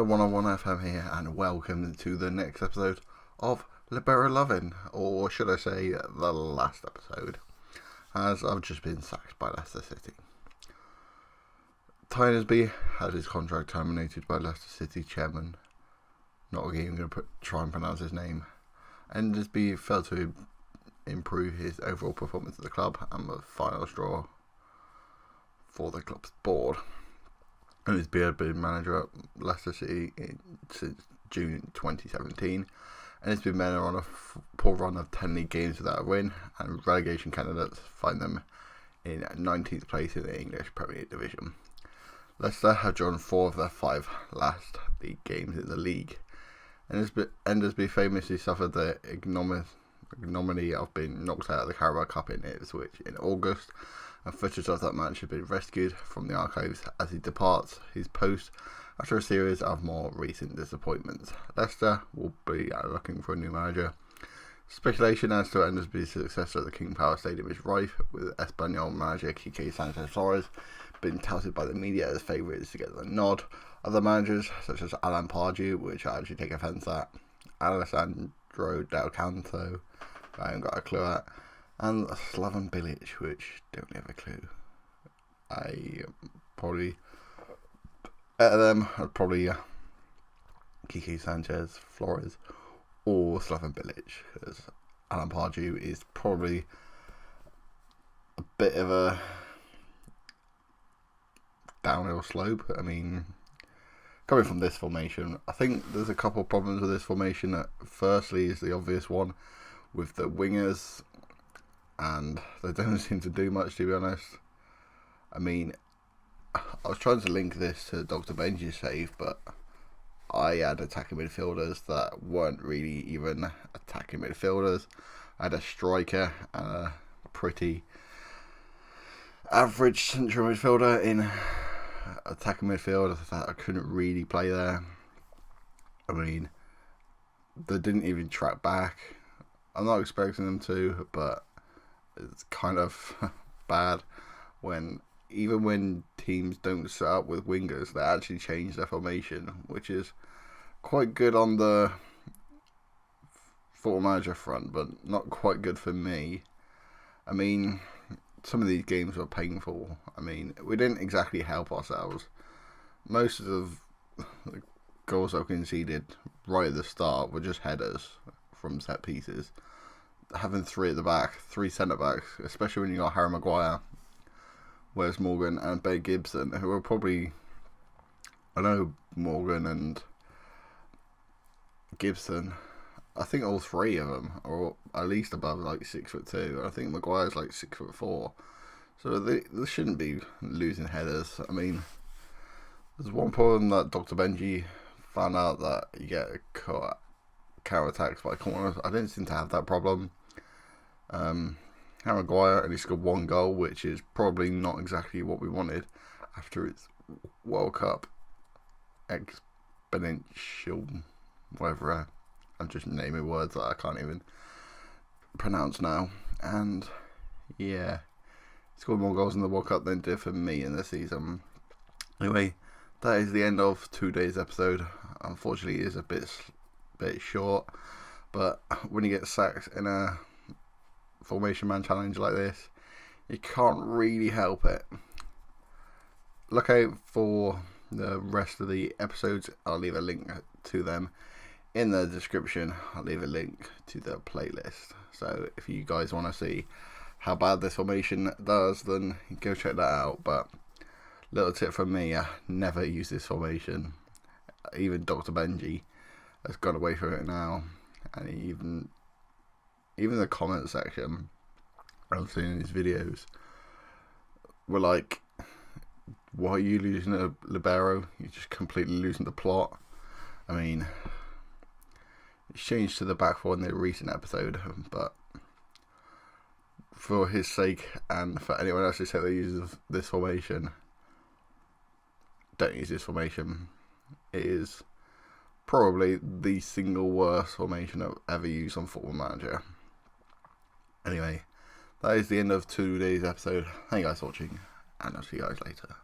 Hello, 101 FM here, and welcome to the next episode of Libero Lovin', or should I say, the last episode, as I've just been sacked by Leicester City. Tynesby had his contract terminated by Leicester City chairman, not even going to try and pronounce his name, and Endersby failed to improve his overall performance at the club, and the final straw for the club's board. And he's been manager at Leicester City since June 2017, and he's been manager on a poor run of 10 league games without a win, and relegation candidates find them in 19th place in the English Premier Division. Leicester have drawn 4 of their 5 last league games in the league, and Endersby famously suffered the ignominy of being knocked out of the Carabao Cup in Ipswich in August, and footage of that match has been rescued from the archives as he departs his post after a series of more recent disappointments. Leicester will be looking for a new manager. Speculation as to Endersby's successor at the King Power Stadium is rife, with Espanyol manager Quique Sanchez-Flores being touted by the media as favourites to get the nod. Other managers, such as Alan Pardew, which I actually take offence at, Alessandro Del Canto, I haven't got a clue at, and Slaven Bilic, which don't have a clue. I probably out of them, I'd probably Quique Sanchez Flores or Slaven Bilic, because Alan Pardew is probably a bit of a downhill slope. I mean, coming from this formation, I think there's a couple of problems with this formation. Firstly is the obvious one with the wingers, and they don't seem to do much, to be honest. I mean, I was trying to link this to Dr. Benji's save, but I had attacking midfielders that weren't really even attacking midfielders. I had a striker and a pretty average central midfielder in attacking midfield that I couldn't really play there. I mean, they didn't even track back. I'm not expecting them to, but it's kind of bad when even when teams don't set up with wingers, they actually change their formation, which is quite good on the football manager front, but not quite good for me. I mean, some of these games were painful. I mean, we didn't exactly help ourselves. Most of the goals that we conceded right at the start were just headers from set pieces. Having 3 at the back, 3 centre backs, especially when you got Harry Maguire, Wes Morgan, and Ben Gibson, who are probably, I know Morgan and Gibson, I think all 3 of them are at least above like 6'2". I think Maguire's like 6'4", so they shouldn't be losing headers. I mean, there's one problem that Dr. Benji found out, that you get counter attacks by corners. I didn't seem to have that problem. Harry Maguire only scored 1 goal, which is probably not exactly what we wanted after his World Cup exponential, whatever. I'm just naming words that I can't even pronounce now. And yeah, he scored more goals in the World Cup than did for me in the season. Anyway, that is the end of today's episode. Unfortunately, it is a bit short, but when you get sacked in a formation man challenge like this, you can't really help it. Look out for the rest of the episodes. I'll leave a link to them in the description. I'll leave a link to the playlist, so if you guys want to see how bad this formation does, then go check that out. But little tip from me, never use this formation. Even Dr. Benji has gone away from it now, and even the comment section I've seen in his videos were like, why are you losing a Libero? You're just completely losing the plot. I mean, it's changed to the back 4 in the recent episode, but for his sake and for anyone else who said they use this formation, don't use this formation. It is probably the single worst formation I've ever used on Football Manager. Anyway, that is the end of today's episode. Thank you guys for watching, and I'll see you guys later.